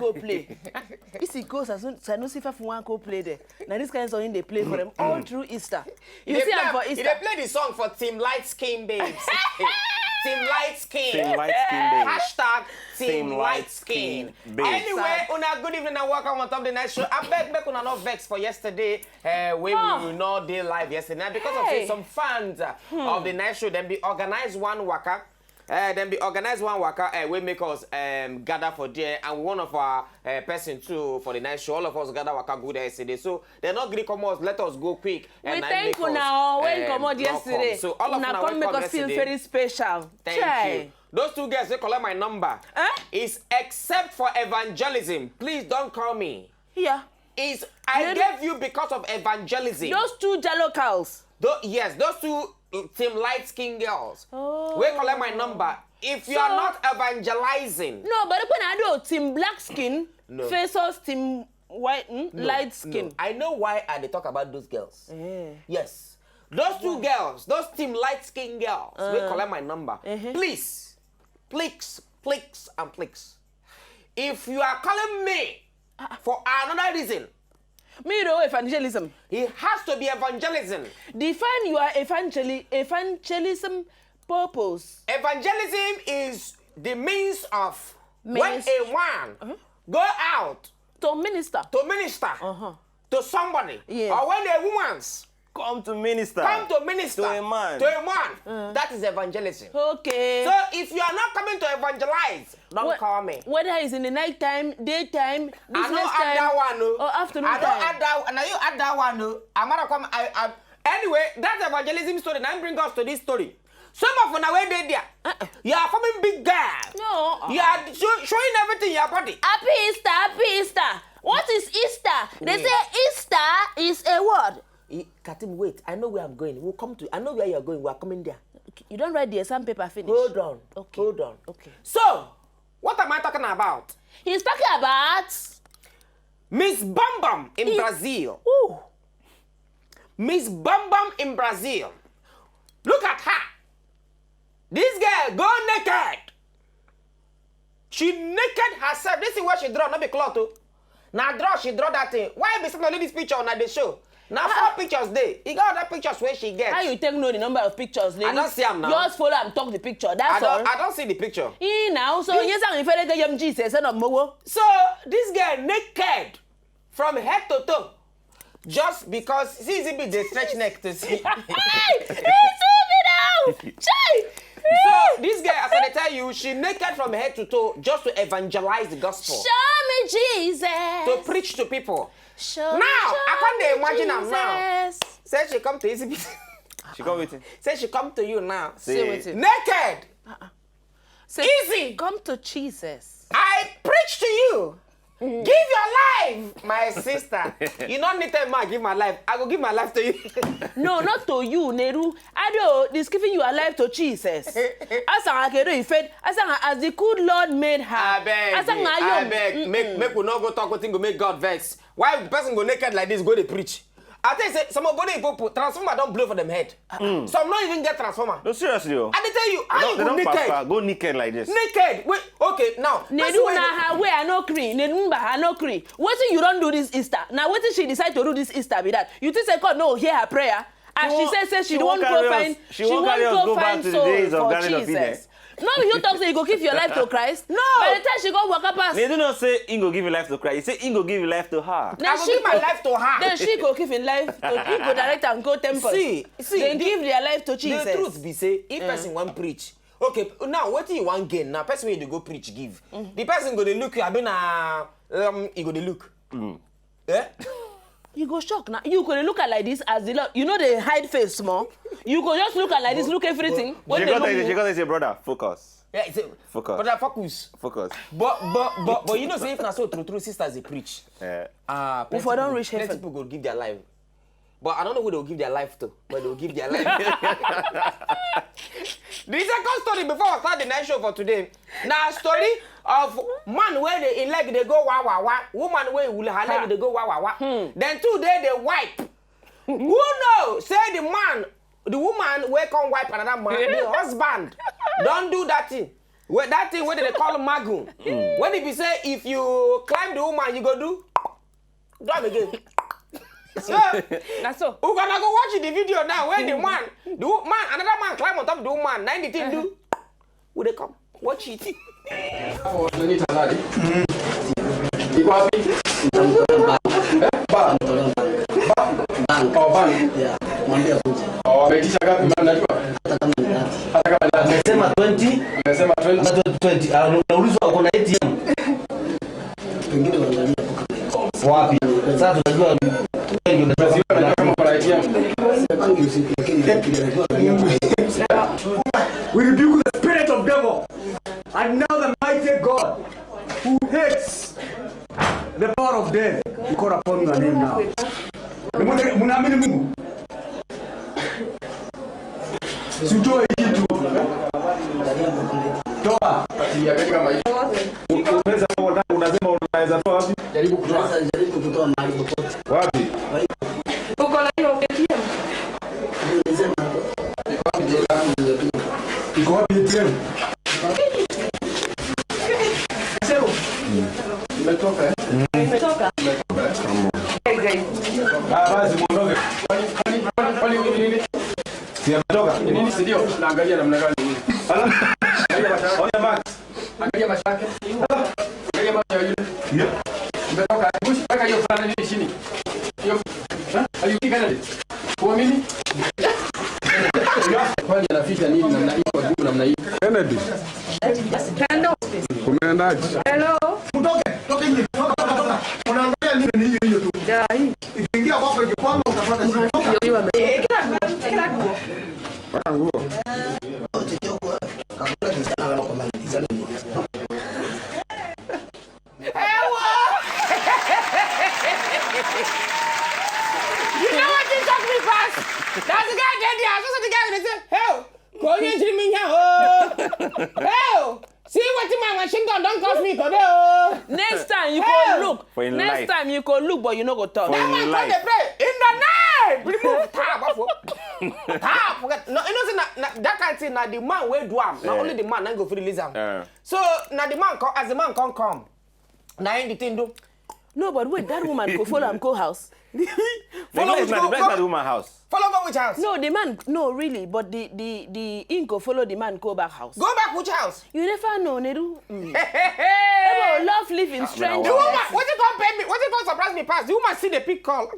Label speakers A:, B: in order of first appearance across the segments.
A: co-play. This is goes as no see for one co-play there. Now this kind of song they play for them all through Easter. You see them for Easter.
B: They play the song for Team Light Skin Babes. Team Light Skin.
C: Team Light Skin Babes.
B: Hashtag Team Light Skin. Anyway, una good evening and welcome on Top the Night Show. I beg una not vex for yesterday. We will not do live yesterday because of some fans of the night show. Then be organized one waka. We make us gather for there, and one of our person too for the night show. All of us gather waka go there yesterday. So they're not going to come us. Let us go quick.
A: We thank you now. When come out yesterday.
B: So all of you
A: come make us feel very special.
B: Thank you. Those two guys, they collect my number. Is except for evangelism. Please don't call me.
A: Yeah.
B: Is I gave you because of evangelism.
A: Those two jello cows.
B: Yes, those two Team Light Skin girls. We collect my number. If you are not evangelizing.
A: No, but when I do Team Black Skin versus Team White Light Skin.
B: No. I know why they talk about those girls. Yes. Those two girls, those Team Light Skin girls, we collect my number. Please, and please. If you are calling me for another reason,
A: me know evangelism.
B: It has to be evangelism.
A: Define your evangelism purpose.
B: Evangelism is the means of when a man go out
A: to minister
B: to somebody, or when a woman
C: come to minister
B: to a man. That is evangelism.
A: Okay.
B: So if you are not coming to evangelize, don't call me.
A: Whether it's in the night time, daytime, business time, or afternoon time.
B: I don't add that one. Now you add that one. No. I'm gonna come. Anyway, that's evangelism story. Now bring us to this story. Some of them are way there. You are forming big guy.
A: No.
B: You are showing everything in your body.
A: Happy Easter, happy Easter. What is Easter? They say Easter is a word.
B: Katim, wait. I know where I'm going. We'll come to. I know where you're going. We're coming there.
A: Okay. You don't write the exam paper finish.
B: Hold on.
A: Okay.
B: Hold on.
A: Okay.
B: So, what am I talking about?
A: He's talking about
B: Miss Bam Bam in Brazil.
A: Ooh.
B: Miss Bam Bam in Brazil. Look at her. This girl go naked. She naked herself. This is what she draw, not the cloth. Now she draw that thing. Why be sending this picture on the show? Now 4 pictures there. You got other pictures where she gets.
A: How you take know the number of pictures?
B: I don't see them now.
A: Just follow and talk the picture. That's all.
B: I don't see the picture.
A: Now, so yes, I'm referring to young Jesus and Mowo.
B: So this girl naked from head to toe, just because see the stretch neck to see.
A: Hey, see me now.
B: So this girl, as I tell you, she naked from head to toe just to evangelize the gospel.
A: Show me Jesus.
B: To preach to people.
A: Show
B: now, I can't imagine her now. Say she come to easy.
C: She come with him.
B: Say she come to you now.
A: Say with it.
B: Naked.
A: Say,
B: easy.
A: Come to Jesus.
B: I preach to you. Give your life, my sister. You don't need to tell me I give my life. I will give my life to you.
A: No, not to you, Neru. I do this giving your life to Jesus. As the good Lord made her.
B: I beg. Make we not go talk with thing go make God vex. Why the person go naked like this go to preach? I tell you, somebody people transformer don't blow for them head. Some not even get transformer.
C: No, seriously, though.
B: I tell you, how you go naked?
C: Go naked like this.
B: Naked. Wait, okay, now.
A: Nedu na her way I no cree. Nedu ba her no cree. What you don't do this Easter? Now what did she decide to do this Easter with that? You think say God no hear her prayer? And she says she won't go find. She won't go find soul for Jesus. No, you talk say you go give your life to Christ. No. By the time she go walk up past.
C: They do not say he go give your life to Christ. He say he go give your life to her.
B: Then she give my life to her.
A: Then she go give in life to he go direct and go temple.
B: See.
A: Then give their life to Jesus.
B: The truth be say, if person want preach, okay. Now what do you want gain? Now person wey dey go preach give. The person go dey look you. I mean, he go dey look. Yeah.
A: You go shock now. You go look at like this as the Lord. You know they hide face small. You go just look at like this, look everything.
C: She got to say, brother, focus.
B: Yeah, it's
C: focus.
B: Brother, focus.
C: Focus.
B: But you know, say if not so true sisters they preach.
C: Yeah.
A: If I don't reach heaven,
B: people go give their life. But I don't know who they'll give their life to. But they'll give their life. The second story before I start the night show for today. Now a story of man where they in leg they go wah wah wah. Woman where her leg they go wah wah wah. Then 2 days they wipe. Who knows? Say the man, the woman where come wipe another man. The husband don't do that thing. Well, that thing what they call magu. When if you say if you climb the woman, you go do am again. So
A: That's so.
B: We're gonna go watch the video now. When the man, another man climb on top of the woman, 90 thing do. Would they come? Watch it.
D: Oh,
E: Amesema 20.
D: Amesema
E: 20. Unaulizwa kuna ATM. Pengine wanaangalia wapi? Sasa tunajua wengi unataka
D: kama kuna ATM.
F: We rebuke the spirit of devil, and now the mighty God who hates the power of death, we call upon your name now. Munaamini Mungu? Sitoe kitu. Toa.
D: Unasema unaweza toa wapi?
E: jaribu kutoa mahali popote.
D: Wapi?
A: Uko na hiyo ATM?
D: Iko wapi ATM? Umetoka. Basi muondoke. Kwani nini? Si ametoka. Nini ndio? Naangalia namna gani. Angalia macho. Oya Max. Angalia macho yake. Angalia macho yake. Ndio. Umetoka. Push paka hiyo fulana nini chini. Hiyo. Alipiga nani? Kuamini? Kwani anaficha nini namna hiyo kwa juu namna hiyo? Kennedy.
A: Hello.
D: Umeendaje?
A: Hello.
F: Toka nje. Toka. Unaangalia nini hiyo tu?
A: Dai.
F: Ingia kwako ikikwama utapata shida.
D: Nguo.
B: You know what this took me fast? That's the guy dead there. So the guy they say, "Hell, go here to me here. Hell, see what the man machine gun don't cost me today. Oh."
A: Next time you
B: Hell.
A: go look.
C: For in
A: Next
C: life.
A: time you go look, but you no go talk.
C: For
B: That
C: in
B: man
C: life.
B: come they pray in the name. Remove tap. Tap. No, you know say that kind of thing. Now the man will do am. Not only the man then go for the release am. So now the man as the man come. Now in the thing do.
A: No, but wait, that woman go follow and go house.
B: Follow
C: That's not the woman's house.
B: Follow go which house?
A: No, the man, no, really, but the ink go follow the man go back house.
B: Go back which house?
A: You never know, Neru.
B: Hey.
A: Ebo, love live in strange.
B: The woman, what you gonna pay me? What you gonna surprise me past? The woman see the pick call.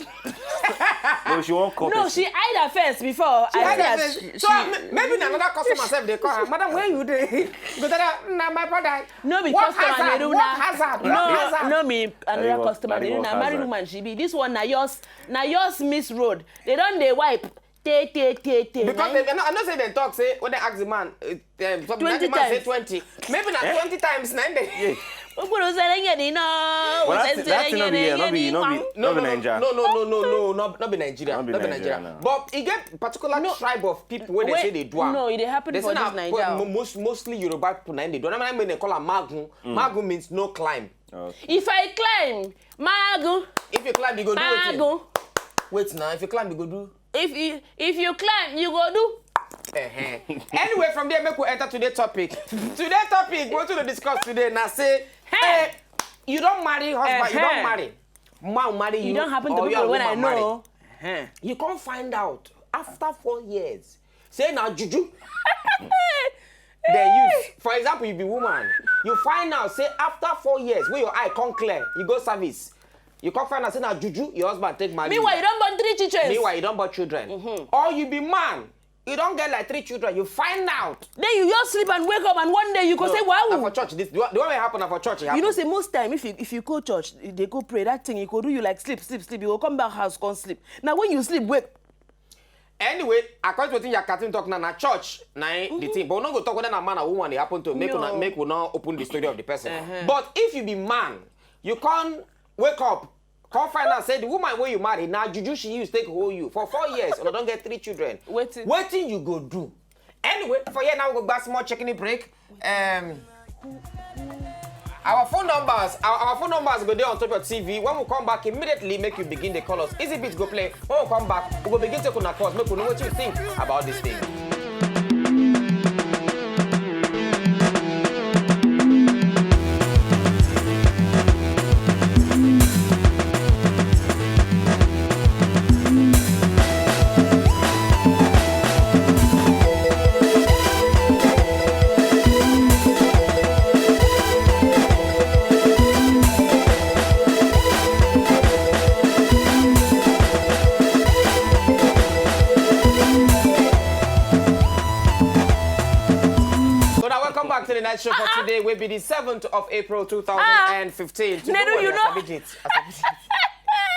C: No, she won't call.
A: No, she hide her face before.
B: So maybe another customer self they call her. Madam, where you dey? Go tell her, nah, my brother.
A: No, be
B: What
A: customer
B: hazard?
A: Neru
B: What
A: na.
B: hazard? What
A: No,
B: hazard?
A: no, me another customer Neru na. Married
C: hazard.
A: woman she be. This one na yours miss road. They don't they wipe. Te.
B: Because they, I know say they talk say when they ask the man,
A: 20
B: the man say
A: times.
B: 20. Maybe not 20 times. They.
C: Well, that's not be Nigeria.
B: No, not be Nigeria.
C: Not be
B: Not be
C: Nigeria,
B: Nigeria.
C: no.
B: But it get particular tribe of people where they say they do am.
A: No, it happen
B: They
A: for
B: say
A: this
B: na
A: Nigeria.
B: mostly Yoruba people na they do. I mean they call am magun. Magun means no climb.
A: If I climb, Magu.
B: If you climb, you go do it.
A: Magu.
B: Wait now, if you climb, you go do.
A: If you climb, you go do.
B: Anyway, from there, make we enter today's topic. Today's topic, we want to discuss today. Now say, hey, you don't marry husband, you don't marry. Man marry you.
A: You don't happen to
B: or
A: be
B: your
A: when I
B: woman
A: know.
B: marry. You can't find out after 4 years. Say now, Juju. They use, for example, you be woman. You find out, say after 4 years, when your eye come clear, you go service. You can't find out, say now, Juju, your husband take marry.
A: Meanwhile, you don't born 3 children.
B: Meanwhile, you don't born children. Or you be man. You don't get like 3 children. You find out.
A: Then you just sleep and wake up, and one day you go say, wow.
B: Now for church, this the one that happen now for church. It happen.
A: You know, say most time if you go church, they go pray. That thing you go do, you like sleep. You go come back house, go sleep. Now when you sleep, wake.
B: Anyway, according to what your cartoon talk now, church, the thing. But we not go talk whether a man or woman they happen to make we not open the story of the person. But if you be man, you can't wake up. Can't find out, say the woman where you marry, now Juju she used to take hold you for 4 years, or don't get 3 children. Waiting you go do. Anyway, for here now we go back small checking the break. Our phone numbers go there on top of TV. When we come back, immediately make you begin the call us. Easy beats go play. When we come back, we go begin to take on a course. Make you know what you think about this thing. to the night show for today. Will be the 7th of April 2015.
A: Nedu, you know.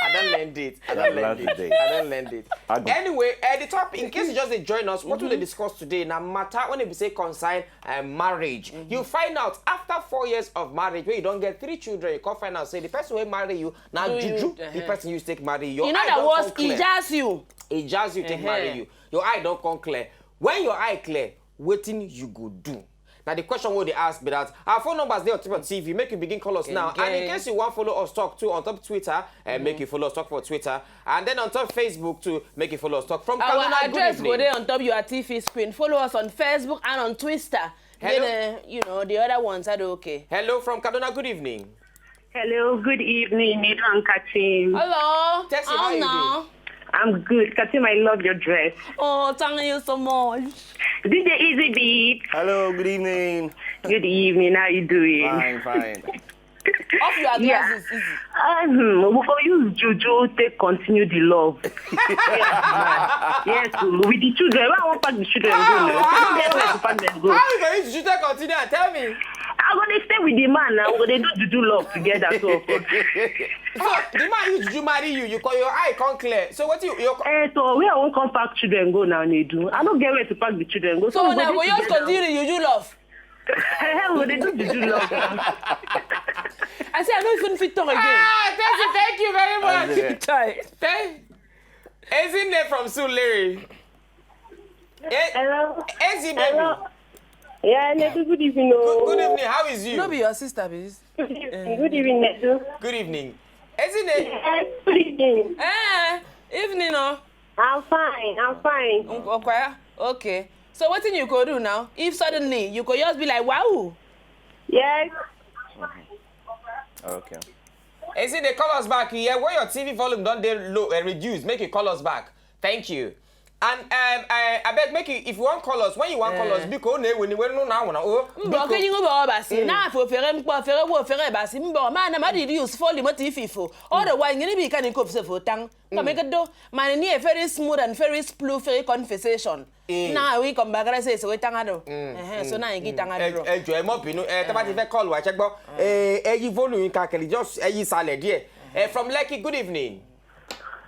B: I don't lend it. I don't lend it. Anyway, the topic, in case you just join us, what will they discuss today? Now, matter when they say concern marriage. You find out after 4 years of marriage, where you don't get 3 children, you can't find out, say the person who marry you, now Juju, the person you take marry you.
A: You know that was, it jazz you.
B: It jazz you take marry you. Your eye don't come clear. When your eye clear, waiting you go do. Now the question what they ask be that our phone numbers there on Ontop TV. Make you begin call us now. And in case you want follow us talk too on top Twitter, make you follow us talk for Twitter. And then on top Facebook too, make you follow us talk from
A: our address go there on top your TV screen. Follow us on Facebook and on Twitter.
B: Hello.
A: Then you know the other ones are okay.
B: Hello from Kaduna. Good evening.
G: Hello, good evening, Nedu and Katim.
A: Hello.
B: Tessie, how you doing?
G: I'm good. Katim, I love your dress.
A: Oh, thank you so much.
G: DJ Easy Beat.
C: Hello, good evening.
G: Good evening. How you doing?
C: Fine.
A: Off your glasses, Easy.
G: We will use Juju to continue the love. Yes, with the children. I want to pack the children.
B: How are you going to continue and tell me?
G: I'm going to stay with the man now. We're going to do Juju love together. So
B: the man you Juju marry you, you call your eye can't clear. So what you
G: so we won't come pack children go now, Nedu. I don't get where to pack the children go.
A: So now we just continue Juju love.
G: We're going to do Juju love.
A: I say I don't even fit talk again.
B: Thank you very much. Isn't it from Suliri?
G: Hello.
B: Ezzy, baby.
G: Hello. Yeah, Nedu, good evening.
B: Good evening. How is you?
A: No be your sister, please.
G: Good evening, Nedu.
B: Good evening. Isn't it?
G: Yes, good evening.
A: Evening, no.
G: I'm fine.
A: Okay. So what thing you could do now? If suddenly you could just be like, wow.
G: Yes.
C: Okay.
B: Isn't they call us back here? Where your TV volume don't they low reduce? Make you call us back. Thank you. And I beg make you if you want call us when you want call us because when you no now
A: Mbo kenyi ngo ba basi na fo fere mpo fere wo fere basi mbo ma na ma reduce for limit ififo all the while ngini bi kan ko fse fo tang ka make do man ni very smooth and very smooth very conversation na we come back say so tanga do so na ngi tanga do
B: jo mo binu te ba ti fe call wa che gbo yi volume ka kele just yi sale die from Lekki. Good evening.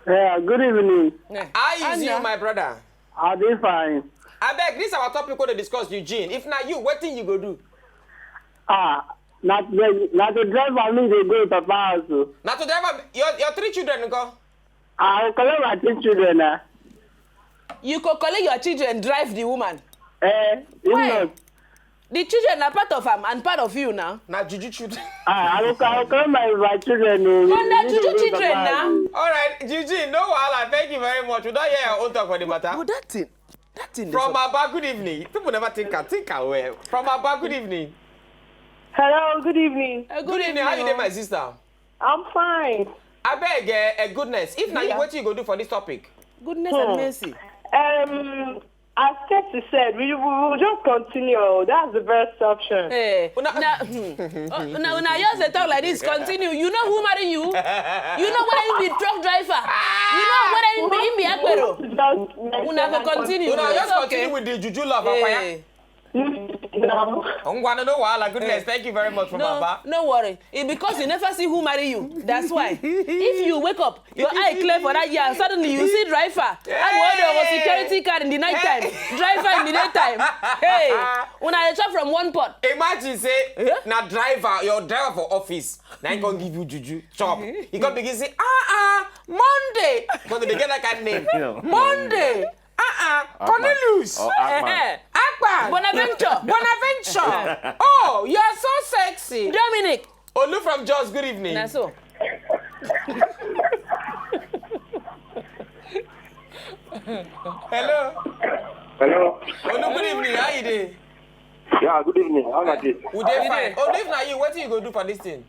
H: Yeah, good evening.
B: How is you, my brother?
H: I'll be fine.
B: I beg, this is our topic to discuss, Eugene. If not you, what thing you go do?
H: Not the driver me they go to house.
B: Not to driver, your 3 children go?
H: I'll collect my 3 children.
A: You could collect your children and drive the woman.
H: Why?
A: The children are part of him and part of you now.
B: Now Juju children.
H: I'll collect my children.
A: Juju children now.
B: All right, Juju, no wahala. Thank you very much. We don't hear your own talk for the matter.
A: Oh, that thing.
B: From Abba, good evening. People never think away. From Abba, good evening.
G: Hello, good evening.
B: Good evening. How you doing, my sister?
G: I'm fine.
B: I beg goodness. If not, what you go do for this topic?
A: Goodness and mercy.
G: As Tessie said, we will just continue. That's the best option.
A: Hey, now yours they talk like this. Continue. You know who marry you? You know whether you be truck driver. You know whether you be Akwero. Una go continue.
B: Una just continue with the Juju love.
G: No.
B: Goodness, thank you very much from Baba.
A: No worry. It's because you never see who marry you. That's why. If you wake up, your eye clear for that year, suddenly you see driver. And security card in the night time. Driver in the daytime. Hey, when I chop from one pot.
B: Imagine say, now driver, your driver for office. Now he can give you Juju chop. He can begin say, Monday. Because they get that kind of name. Monday. Cornelius. Akbar. Bonaventure. Oh, you're so sexy.
A: Dominic.
B: Olu from Jos, good evening.
A: That's so.
B: Hello. Olu, good evening. How you doing?
H: Yeah, good evening. How are you?
B: We dey fine. Olu, if not you, what you go do for this thing?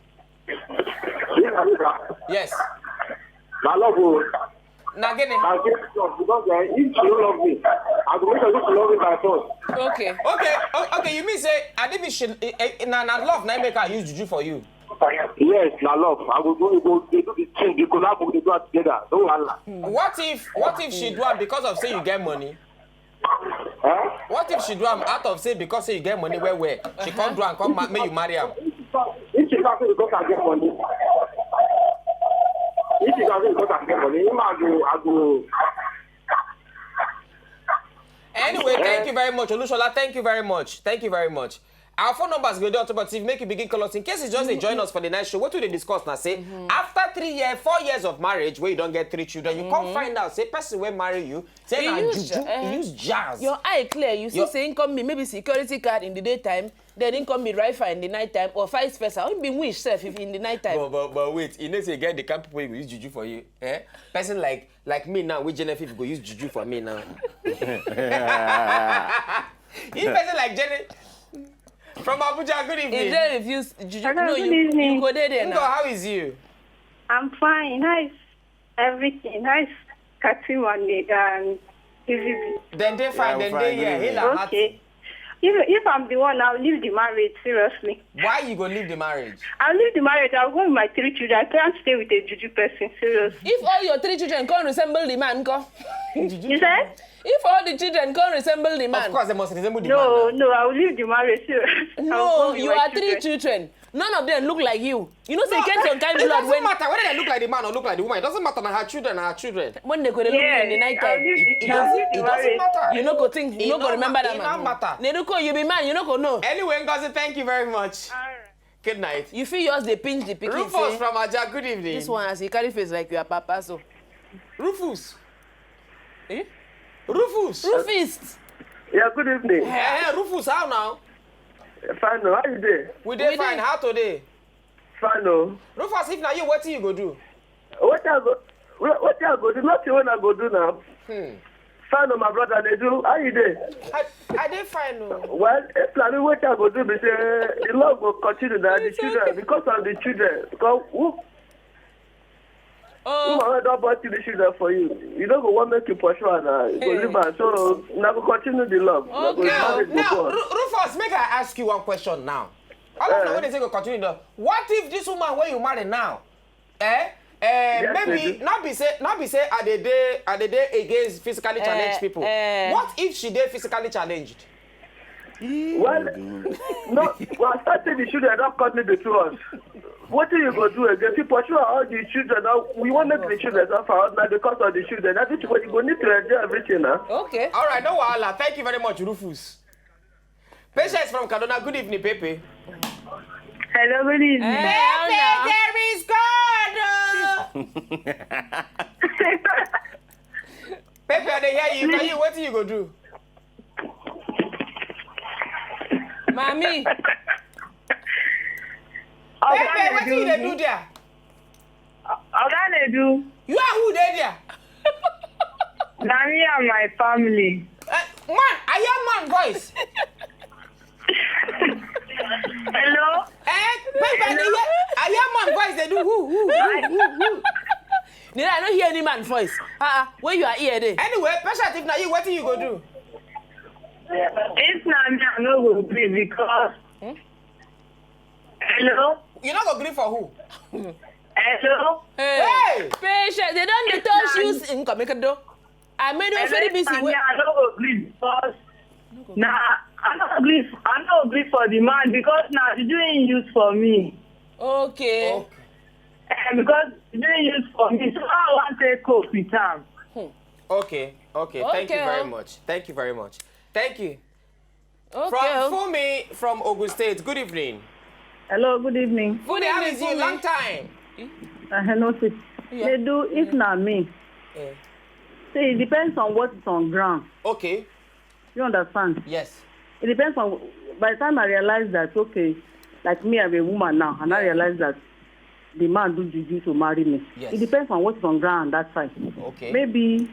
B: Yes.
H: I love you.
B: Now get it.
H: Because if you don't love me, I will make sure you love me by force.
B: Okay. You mean say I didn't should na love na make I use Juju for you.
H: Yes, na love. I will go do the thing. We collab, we do it together. Don't worry.
B: What if she do it because of say you get money?
H: Huh?
B: What if she do am out of say because say you get money where she can't do and come make you marry am?
H: If she can't because I get money. If she can't because I get money, I go.
B: Anyway, thank you very much, Olushola. Thank you very much. Thank you very much. Our phone numbers go down to but if make you begin call us in case it's just they join us for the night show. What do they discuss now? Say after 4 years of marriage where you don't get 3 children, you can't find out. Say person will marry you. Say na Juju, he use jazz.
A: Your eye clear. You see, say income me maybe security card in the daytime, then income me rifle in the night time, or vice versa. Only be wish self if in the night time.
B: But wait, you know say get the kind people who use Juju for you. Eh? Person like me now, which Jennifer go use Juju for me now. You person like Jenny. From Abuja, good evening.
A: If they refuse, Juju,
G: No,
A: you go there
B: Ngo,
A: now.
B: how is you?
G: I'm fine. Nice. Everything. Nice. Catching one day and easy.
B: Then they fine, then they here.
G: Okay. If I'm the one, I'll leave the marriage, seriously.
B: Why you go leave the marriage?
G: I'll leave the marriage. I'll go with my 3 children. I can't stay with a Juju person, seriously.
A: If all your 3 children can't resemble the man,
G: You said?
A: if all the children can't resemble the man,
B: Of course, they must resemble the
G: No,
B: man.
G: no, I'll leave the marriage, seriously. I'll
A: no,
G: go with
A: you
G: my
A: are 3 children. None of them look like you. You know, say
B: No,
A: get some kind of
B: it
A: blood
B: doesn't matter whether they look like the man or look like the woman. It doesn't matter. Her children.
A: when they could look
G: Yeah,
A: in the night
G: I'll
A: time.
G: leave
B: It
G: the- I'll leave the
B: doesn't
G: marriage.
B: matter.
A: You know, go think, you know, go remember that
B: It
A: man.
B: don't matter.
A: Neduko, you be man, you know, go know.
B: Anyway, Ngozi, thank you very much.
G: All right.
B: Good night.
A: You feel yours, they pinch the picking.
B: Rufus from Aja, good evening.
A: This one has he carry face like your papa, so.
B: Rufus.
A: Eh?
B: Rufus.
A: Rufus.
H: Yeah, good evening.
B: Hey, Rufus, how now?
H: Fine, how you doing?
B: We dey fine. How today?
H: Fine, no.
B: Rufus, if now you, what you go do?
H: What I go do? Nothing when I go do now. Fine, no, my brother, they do. How you doing?
B: I dey fine. No.
H: Well, planning what I go do, they say the love will continue that the children, because of the children. Because who don't want the children for you? You don't go want make you pursue and go live and so now go continue the love.
A: Okay.
B: Now, Rufus, make I ask you one question now. All of them when they say go continue the what if this woman when you marry now, maybe not be say are they there against physically challenged people? What if she dey physically challenged?
H: Well, no, well, starting the children don't continue to us. What do you go do again? You pursue all the children. Now, we want to make the children suffer out now because of the children. That's what you go need to enjoy everything now.
A: Okay.
B: All right, no wahala. Thank you very much, Rufus. Patience from Kaduna. Good evening, Pepe.
G: Hello, good evening.
A: Pepe,
B: there is God. Pepe, I dey hear you. Tell you what you go do.
A: Mommy.
B: Pepe, what you dey do there?
G: do.
B: You are who there?
G: Now me and my family.
B: Man, I hear man voice.
G: Hello?
B: Pepe, I hear man voice. They do who.
A: I don't hear any man voice. Where you are here, there.
B: Anyway, Pesha, if now you, what you go do?
G: It's not me, I'm not going to agree because... Hello?
B: You not gonna agree for who?
G: Hello?
B: Hey!
A: Patient, they don't touch you in Kamikado. I made you very busy.
G: I'm not agree because... Nah, I'm not agree for the man because now he's doing use for me.
A: Okay.
G: Because he's doing use for me, so I want to cope with him.
B: Okay. Thank you very much. Thank you very much. Thank you.
A: Okay.
B: From Fumi from Ogun State. Good evening.
G: Hello, good evening.
B: Fumi, how is you? Long time.
G: Hello, sis. They do, if not me. See, it depends on what is on ground.
B: Okay.
G: You understand?
B: Yes.
G: It depends on, by the time I realize that, okay, like me, I'm a woman now, and I realize that the man do Juju to marry me.
B: Yes.
G: It depends on what's on ground on that side.
B: Okay.
G: Maybe,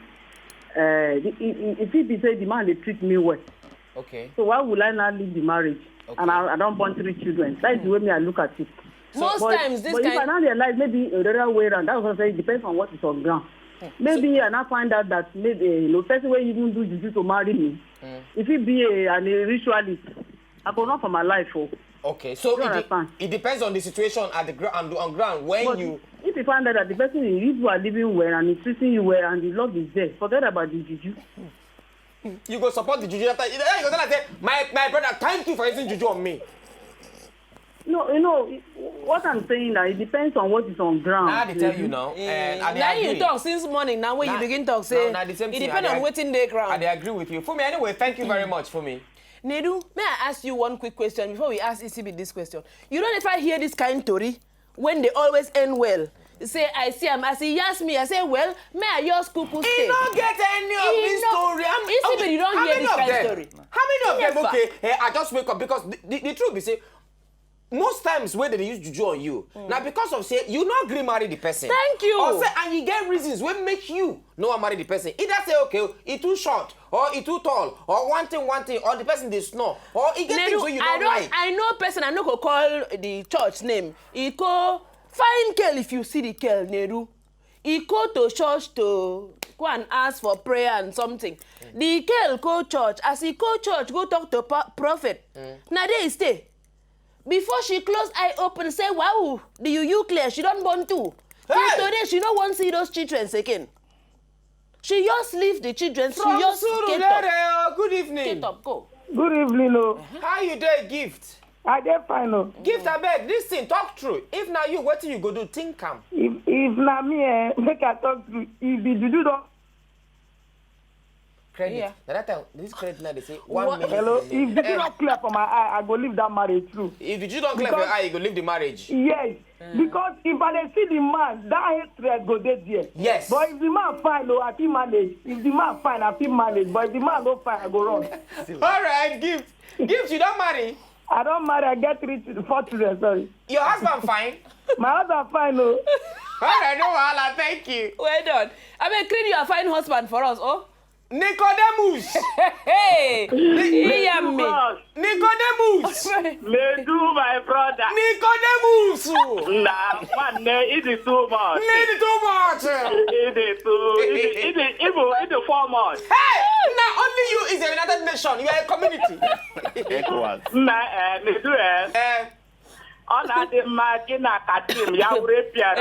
G: if he say the man, they treat me well.
B: Okay.
G: So why would I not leave the marriage?
B: Okay.
G: And I don't want 3 children. That's the way me I look at it.
A: Most times, this
G: but
A: kind...
G: if I now realize maybe the other way around, that's what I'm saying, it depends on what is on ground. Maybe I now find out that maybe the person where even do Juju to marry me, if it be a ritualist, I go not for my life.
B: Okay, so it depends on the situation at the ground on ground when
G: but
B: you.
G: If you find out that the person you are living well and he's treating you well and the love is there, forget about the Juju.
B: you go support the juju after. You go tell her say, my brother, thank you for using juju on me.
G: No, you know what I'm saying. That it depends on what is on ground.
B: Now they tell you now.
A: Now you talk since morning. Now when you begin talk, say
B: the same
A: it
B: thing.
A: depends on what's in the ground.
B: I agree with you. For me, anyway, thank you very much for me.
A: Nedu, may I ask you one quick question before we ask ECB this question? You don't ever hear this kind of story when they always end well. Say, I see him, as he asked me, I say, well, may I just cuckoo stay?
B: He don't get any of this story.
A: ECB, you don't hear this kind of story.
B: How many of them, okay, I just wake up because the truth is, say, most times when they use juju on you, now because of say you not agree marry the person.
A: Thank you.
B: Or say and you get reasons when make you no marry the person. Either say okay, it too short, or it too tall, or one thing, or the person they snore, or it get things where you don't like.
A: I know person I know go call the church name. He go find girl if you see the girl Neru. He go to church to go and ask for prayer and something. The girl go church. As he go church, go talk to prophet. Now there he stay. Before she close eye open, say, wow, the you clear, she don't born too. Hey. Today, she don't want to see those children again. She just leave the children, she just get up.
B: Good evening.
A: Get up, go.
H: Good evening, oh.
B: How you doing, Gift?
H: I dey fine, oh.
B: Gift, I beg, this thing, talk true. If now you, what you go do? Think calm.
H: If na me, make I talk true. If the juju don't...
B: Credit.
A: Yeah.
B: Now that time, this credit now they say 1 minute.
H: Hello, if the juju don't clear for my eye, I go leave that marriage through.
B: If the juju don't clear for your eye, you go leave the marriage.
H: Yes, because if I dey see the man, that hatred go dey there.
B: Yes.
H: But if the man fine, oh, I fit manage. If the man fine, I fit manage. But if the man no fine, I go run.
B: All right, Gift. Gift, you don't marry?
H: I don't marry, I get 4 children, sorry.
B: Your husband fine?
H: My husband fine, oh.
B: All right, no wahala, thank you.
A: Well done. I mean, create your fine husband for us, oh?
B: Nicodemus!
A: Hey! Nicodemus!
H: Me do my brother.
B: Nicodemus!
H: Nah, man, it is too much.
B: It is too much!
H: It is 4 months.
B: Hey! Now only you is a United Nation. You are a community.
H: Nah, me do it. On the margin, I cut him. Ya repia.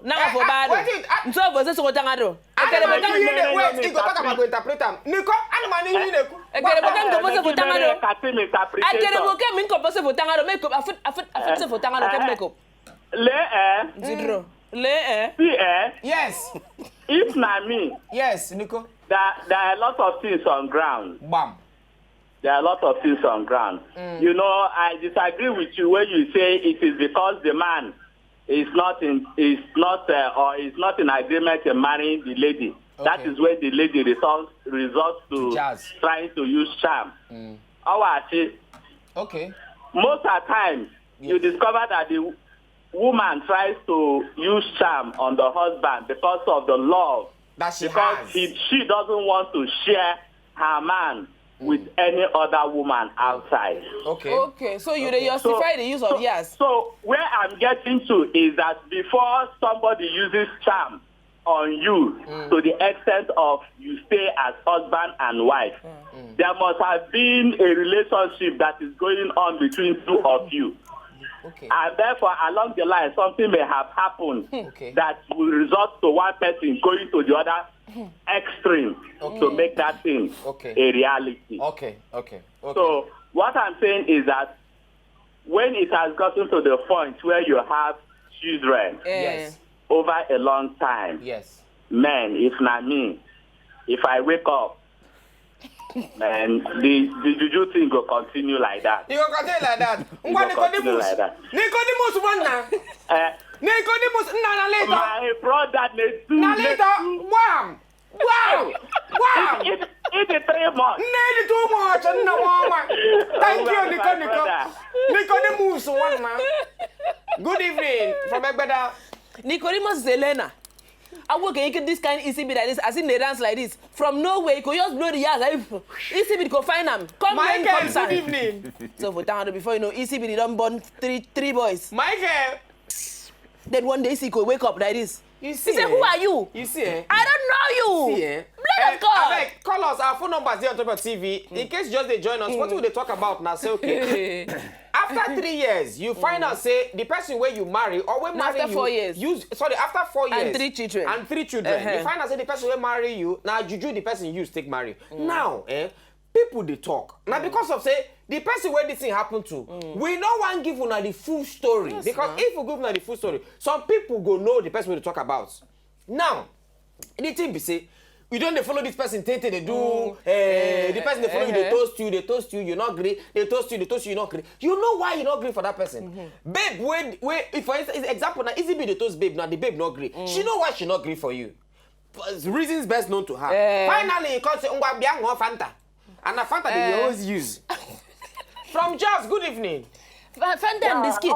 A: Now for bad. So go say so tangado.
B: Wait, you go talk about interpreter. Nico, animal you know.
A: Ekere bokan go pose for tangado. Ekere bokan min ko pose for tangado. Make up afut for tangado ke make up. Zidro.
B: Yes.
H: If not me.
B: Yes, Nico.
H: There are a lot of things on ground.
B: Bam.
H: There are a lot of things on ground. You know, I disagree with you when you say it is because the man is not in agreement in marrying the lady. Okay. That is when the lady resorts to trying to use charm.
B: Okay.
H: Most of the time, you discover that the woman tries to use charm on the husband because of the love
B: that she
H: because
B: has.
H: She doesn't want to share her man with any other woman outside.
A: Okay. So you justify the use of yes.
H: So where I'm getting to is that before somebody uses charm on you to the extent of you stay as husband and wife, there must have been a relationship that is going on between two of you.
B: Okay.
H: And therefore, along the line, something may have happened that will result to one person going to the other extreme to make that thing a reality.
B: Okay.
H: So what I'm saying is that when it has gotten to the point where you have children over a long time, men, if not me, if I wake up, and the juju thing will continue like that.
B: You will continue like that. Nicodemus one now. Nicodemus later.
H: My brother,
B: later. Wow.
H: It's 3 months.
B: Nearly 2 months. Thank you, Nicodemus one now. Good evening from Egbeda.
A: Nicodemus Zelena. I work and you get this kind of ECB like this. I seen they dance like this. From nowhere, you could just blow the ass. Like, ECB go find them. Come
B: good evening.
A: So for Tangado, before you know, ECB they done born three boys.
B: Michael.
A: Then one day ECB go wake up like this.
B: You see?
A: He say, who are you?
B: You see?
A: I don't know you.
B: See?
A: Blood of God.
B: Call us. Our phone number is there on Ontop TV. In case you just they join us, what will they talk about now? Say okay. after 3 years, you find out say the person where you marry or when marry
A: after 4 years.
B: After 4 years.
A: And 3 children.
B: And 3 children. You find out say the person where marry you, now Juju the person you take marry. Now, people they talk. Now because of say the person where this thing happened to, we no one give una the full story. Yes, because if we give una the full story, some people go know the person we talk about. Now, the thing be say, you don't follow this person, they do, the person they follow you, they toast you, you're not agree, they toast you, you're not agree. You know why you not agree for that person? Babe, if for instance, example, now, easy be the toast babe, now the babe not agree. She know why she not agree for you. Reasons best known to her. Finally, you can't say, Fanta. And the Fanta they always use. From Jos, good evening.
A: Fanta and biscuit.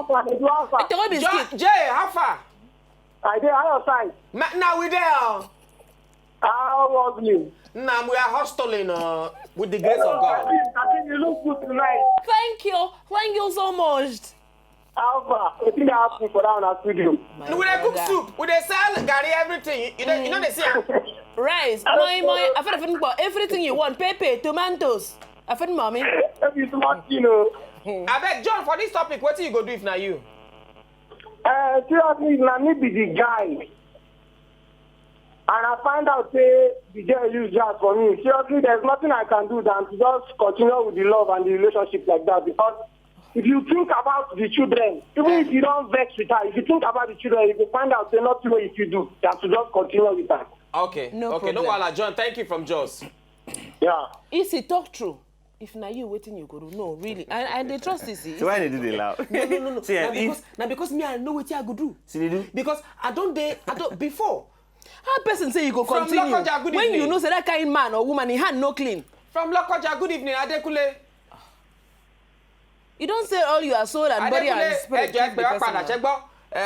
B: Jay, how far?
H: I did outside.
B: Now we there.
H: How was you?
B: Now we are hosteling with the grace of God.
H: I think you look good tonight.
A: Thank you so much.
H: Alpha, I think I have to put down our studio.
B: We they cook soup, we they sell Gary everything. You know they say
A: rice, I feel everything you want, pepper, tomatoes. I feel mommy.
H: Every smart, you know.
B: I beg John for this topic. What you go do if now you?
H: Seriously, now me be the guy. And I find out say the girl use jazz for me. Seriously, there's nothing I can do than to just continue with the love and the relationship like that. Because if you think about the children, even if you don't vex with her, if you think about the children, you can find out say nothing what if you do than to just continue with her.
B: Okay. No problem. John, thank you from Jos.
H: Yeah.
A: Easy, talk true. If now you waiting, you go do. No, really. And they trust this.
C: So why they do they loud?
A: No.
C: See,
A: because me, I know what I go do.
C: See, they do?
A: Because I don't before. How person say you go continue when you know say that kind man or woman he hand no clean.
B: From Lokoja, good evening, Adekule.
A: You don't say all your soul and body and spirit.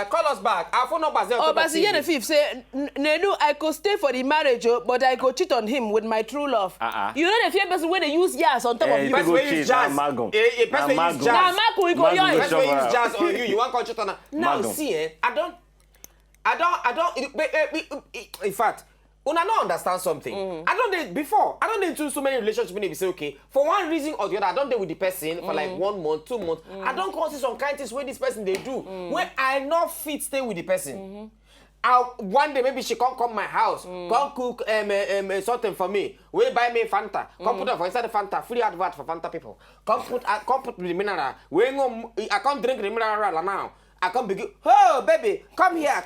B: Call us back. Our phone number is there.
A: Oh, but see, the fifth say, Nedu, I could stay for the marriage, but I could cheat on him with my true love. You know the fear person when they use jazz on top of you.
B: Person use jazz. Person use jazz.
A: Now, Marco, we go young.
B: Person use jazz on you. You want to cheat on her. Now, see, I don't. In fact, una not understand something. I don't into so many relationships when they say, okay, for one reason or the other, I don't deal with the person for like 1 month, 2 months. I don't consider some kind of things where this person they do. When I not fit stay with the person. One day maybe she can't come my house, can't cook something for me. Will buy me Fanta. Come put her for inside the Fanta, free advert for Fanta people. Come put the mineral. I can't drink the mineral now. I can't begin. Oh, baby, come here.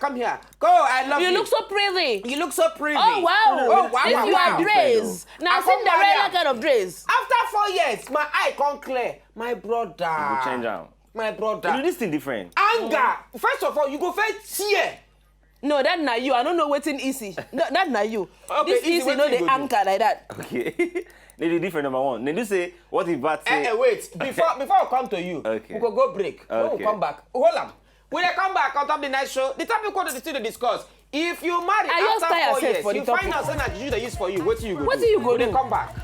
B: Go, I love you.
A: You look so pretty.
B: You look so pretty.
A: Oh, wow. If you are dress. Now, Cinderella kind of dress.
B: After 4 years, my eye can't clear. My brother.
C: You go change out.
B: My brother.
C: You do this thing different.
B: Anger. First of all, you go first tear.
A: No, that's not you. I don't know what's in easy. No, that's not you.
B: Okay,
A: this easy, no, the anchor like that.
C: Okay. They do different, number one. They do say, what if bad say?
B: Wait. Before I come to you, we go break. When we come back, hold on. When I come back on top of the night show, the topic we still discuss. If you marry after 4 years, you find out that Juju they use for you. What do you go do?
A: What do you go do?
B: When they come back.